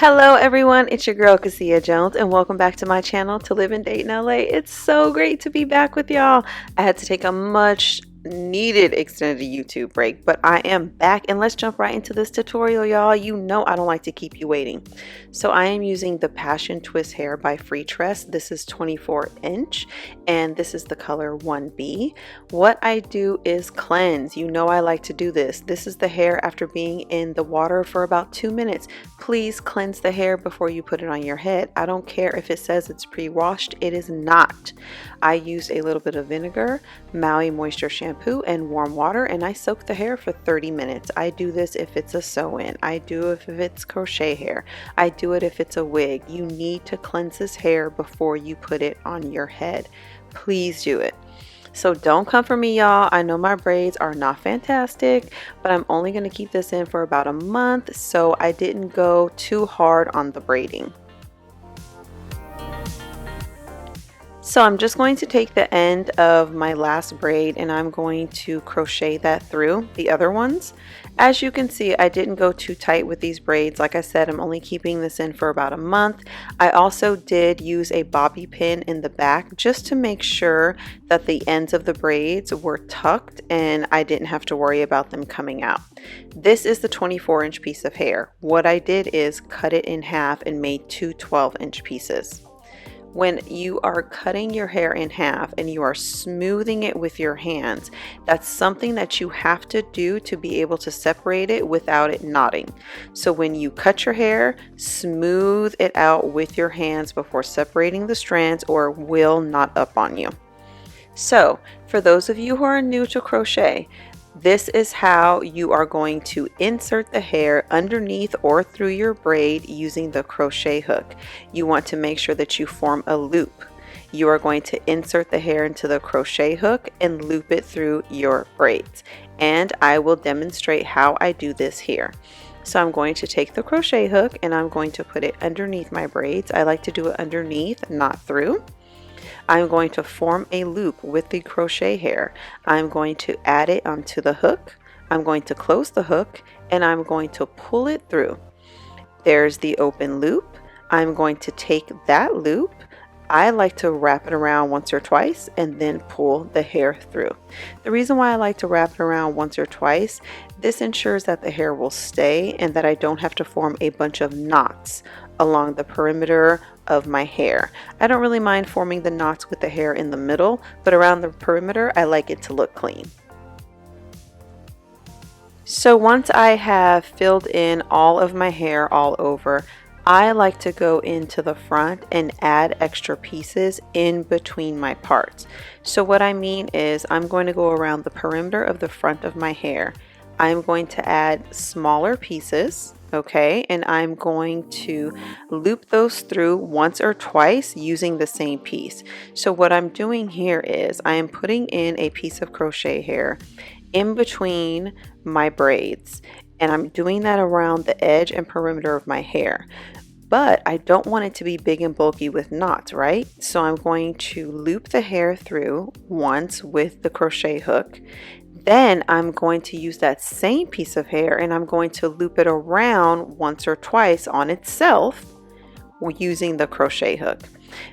Hello everyone, it's your girl Cassia Jones and welcome back to my channel To Live and Date in LA. It's so great to be back with y'all. I had to take a much needed extended YouTube break, but I am back and let's jump right into this tutorial, y'all. You know I don't like to keep you waiting. So I am using the Passion Twist Hair by Freetress. This is 24 inch and this is the color 1B. What I do is cleanse. You know I like to do this. This is the hair after being in the water for about 2 minutes. Please cleanse the hair before you put it on your head. I don't care if it says it's pre-washed, it is not. I used a little bit of vinegar, Maui Moisture shampoo, and warm water, and I soak the hair for 30 minutes. I do this if it's a sew-in. I do it if it's crochet hair. I do it if it's a wig. You need to cleanse this hair before you put it on your head. Please do it. So don't come for me, y'all. I know my braids are not fantastic, but I'm only going to keep this in for about a month, so I didn't go too hard on the braiding. So I'm just going to take the end of my last braid and I'm going to crochet that through the other ones. As you can see, I didn't go too tight with these braids. Like I said, I'm only keeping this in for about a month. I also did use a bobby pin in the back just to make sure that the ends of the braids were tucked and I didn't have to worry about them coming out. This is the 24-inch piece of hair. What I did is cut it in half and made two 12-inch pieces. When you are cutting your hair in half and you are smoothing it with your hands, that's something that you have to do to be able to separate it without it knotting. So when you cut your hair, smooth it out with your hands before separating the strands or it will knot up on you. So for those of you who are new to crochet, this is how you are going to insert the hair underneath or through your braid using the crochet hook. You want to make sure that you form a loop. You are going to insert the hair into the crochet hook and loop it through your braids. And I will demonstrate how I do this here. So I'm going to take the crochet hook and I'm going to put it underneath my braids. I like to do it underneath, not through. I'm going to form a loop with the crochet hair. I'm going to add it onto the hook. I'm going to close the hook and I'm going to pull it through. There's the open loop. I'm going to take that loop. I like to wrap it around once or twice and then pull the hair through. The reason why I like to wrap it around once or twice, this ensures that the hair will stay and that I don't have to form a bunch of knots along the perimeter of my hair. I don't really mind forming the knots with the hair in the middle, but around the perimeter, I like it to look clean. So once I have filled in all of my hair all over, I like to go into the front and add extra pieces in between my parts. So what I mean is I'm going to go around the perimeter of the front of my hair. I'm going to add smaller pieces, okay, and I'm going to loop those through once or twice using the same piece. So what I'm doing here is I am putting in a piece of crochet hair in between my braids, and I'm doing that around the edge and perimeter of my hair. But I don't want it to be big and bulky with knots, right? So I'm going to loop the hair through once with the crochet hook. Then I'm going to use that same piece of hair and I'm going to loop it around once or twice on itself using the crochet hook.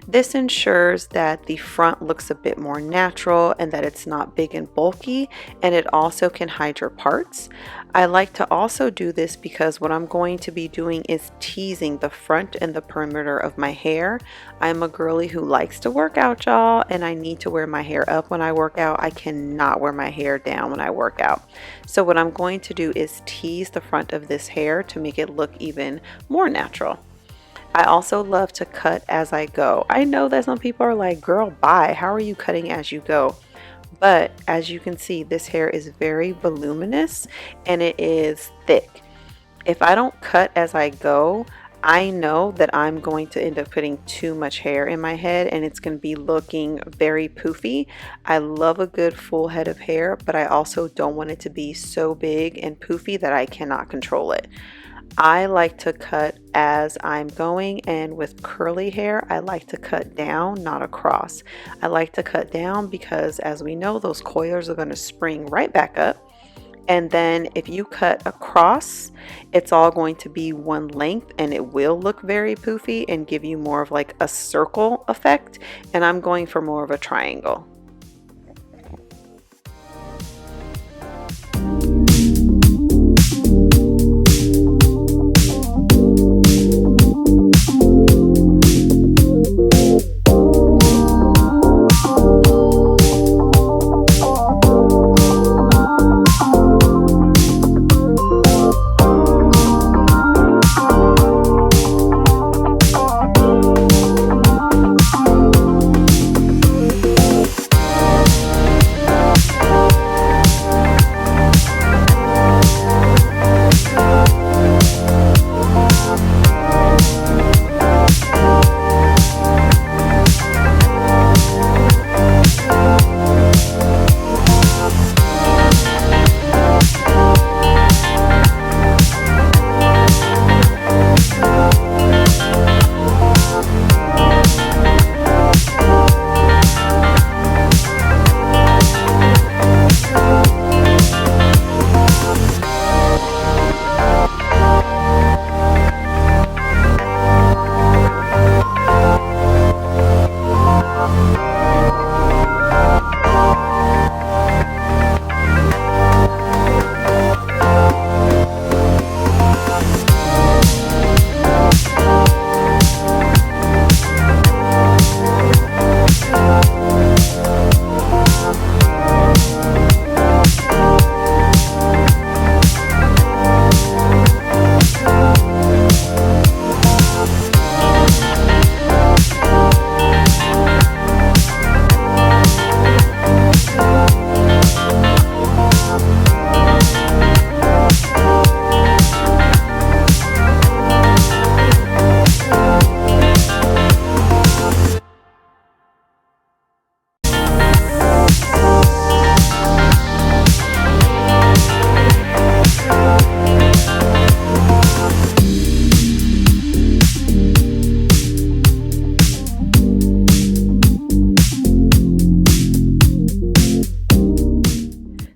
This ensures that the front looks a bit more natural and that it's not big and bulky, and it also can hide your parts. I like to also do this because what I'm going to be doing is teasing the front and the perimeter of my hair. I'm a girly who likes to work out, y'all, and I need to wear my hair up when I work out. I cannot wear my hair down when I work out. So what I'm going to do is tease the front of this hair to make it look even more natural. I also love to cut as I go. I know that some people are like, girl, bye, how are you cutting as you go? But as you can see, this hair is very voluminous and it is thick. If I don't cut as I go, I know that I'm going to end up putting too much hair in my head and it's going to be looking very poofy. I love a good full head of hair, but I also don't want it to be so big and poofy that I cannot control it. I like to cut as I'm going, and with curly hair I like to cut down, not across. I like to cut down because, as we know, those coilers are going to spring right back up And then if you cut across, it's all going to be one length and it will look very poofy and give you more of like a circle effect. And I'm going for more of a triangle.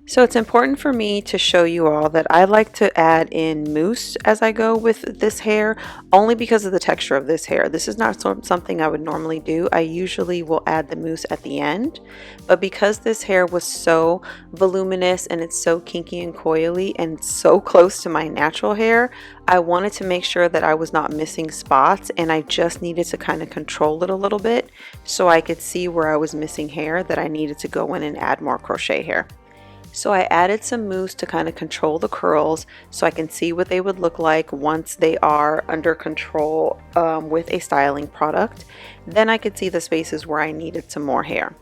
So it's important for me to show you all that I like to add in mousse as I go with this hair, only because of the texture of this hair. This is not something I would normally do. I usually will add the mousse at the end, but because this hair was so voluminous and it's so kinky and coily and so close to my natural hair, I wanted to make sure that I was not missing spots, and I just needed to kind of control it a little bit so I could see where I was missing hair that I needed to go in and add more crochet hair. So I added some mousse to kind of control the curls so I can see what they would look like once they are under control with a styling product. Then I could see the spaces where I needed some more hair.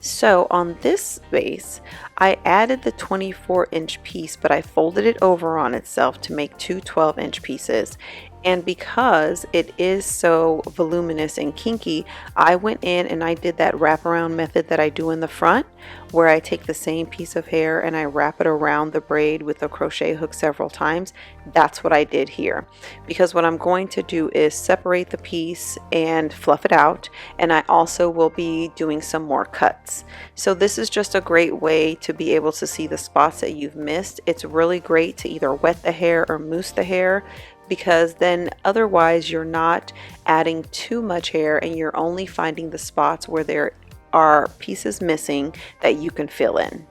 So on this base, I added the 24-inch piece, but I folded it over on itself to make two 12-inch pieces. And because it is so voluminous and kinky, I went in and I did that wraparound method that I do in the front, where I take the same piece of hair and I wrap it around the braid with a crochet hook several times. That's what I did here, because what I'm going to do is separate the piece and fluff it out, and I also will be doing some more cuts. So this is just a great way to be able to see the spots that you've missed. It's really great to either wet the hair or mousse the hair, because then otherwise you're not adding too much hair and you're only finding the spots where there are pieces missing that you can fill in.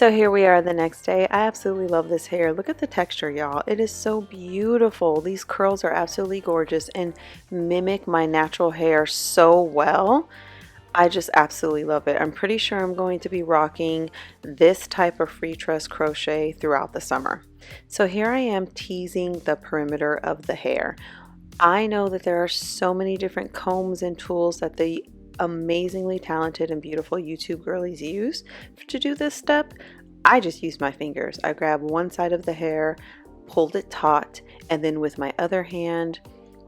So here we are the next day. I absolutely love this hair. Look at the texture, y'all. It is so beautiful. These curls are absolutely gorgeous and mimic my natural hair so well. I just absolutely love it. I'm pretty sure I'm going to be rocking this type of Freetress crochet throughout the summer. So here I am teasing the perimeter of the hair. I know that there are so many different combs and tools that the amazingly talented and beautiful YouTube girlies use to do this step. I just use my fingers. I grab one side of the hair, pulled it taut, and then with my other hand,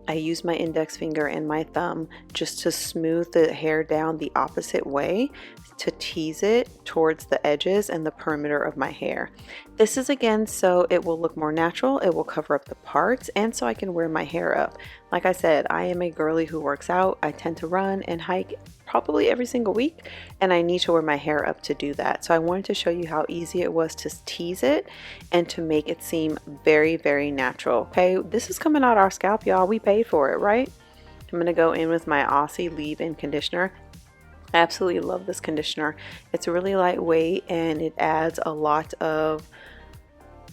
I use my index finger and my thumb just to smooth the hair down the opposite way to tease it towards the edges and the perimeter of my hair. This is again so it will look more natural, it will cover up the parts, and so I can wear my hair up. Like I said, I am a girly who works out. I tend to run and hike probably every single week, and I need to wear my hair up to do that. So I wanted to show you how easy it was to tease it and to make it seem very, very natural. Okay, this is coming out our scalp, y'all. We paid for it, right? I'm gonna go in with my Aussie Leave in conditioner. I absolutely love this conditioner. It's really lightweight and it adds a lot of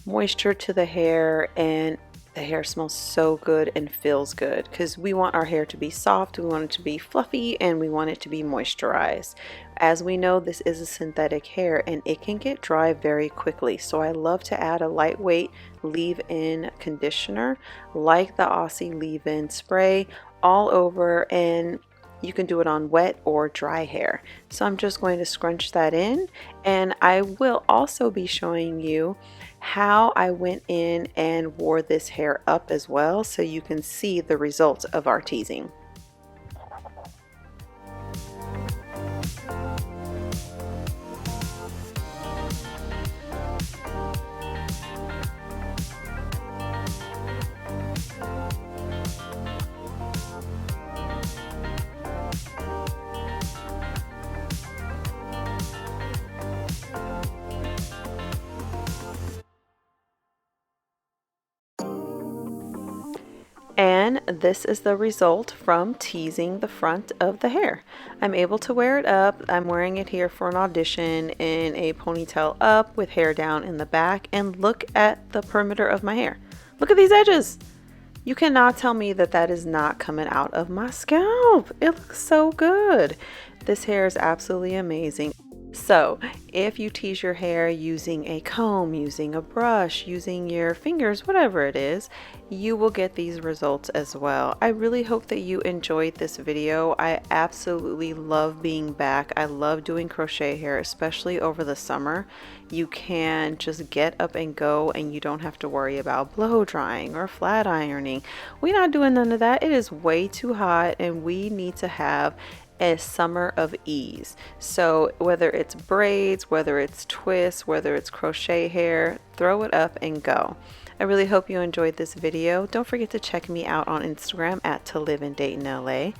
moisture to the hair, and the hair smells so good and feels good because we want our hair to be soft, we want it to be fluffy, and we want it to be moisturized. As we know, this is a synthetic hair and it can get dry very quickly. So I love to add a lightweight leave-in conditioner like the Aussie Leave-In spray all over, and you can do it on wet or dry hair. So I'm just going to scrunch that in, and I will also be showing you how I went in and wore this hair up as well, so you can see the results of our teasing. And this is the result from teasing the front of the hair. I'm able to wear it up. I'm wearing it here for an audition in a ponytail up with hair down in the back, and look at the perimeter of my hair. Look at these edges. You cannot tell me that that is not coming out of my scalp. It looks so good. This hair is absolutely amazing. So if you tease your hair using a comb, using a brush, using your fingers, whatever it is, you will get these results as well. I really hope that you enjoyed this video. I absolutely love being back. I love doing crochet hair, especially over the summer. You can just get up and go and you don't have to worry about blow drying or flat ironing. We're not doing none of that. It is way too hot and we need to have a summer of ease. So whether it's braids, whether it's twists, whether it's crochet hair, throw it up and go. I really hope you enjoyed this video. Don't forget to check me out on Instagram at To Live and Date in LA.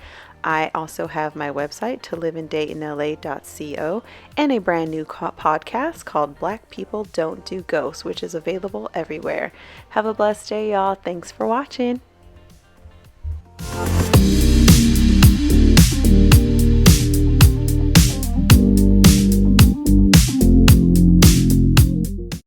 I also have my website, toliveanddateinla.co, and a brand new podcast called Black People Don't Do Ghosts, which is available everywhere. Have a blessed day, y'all. Thanks for watching.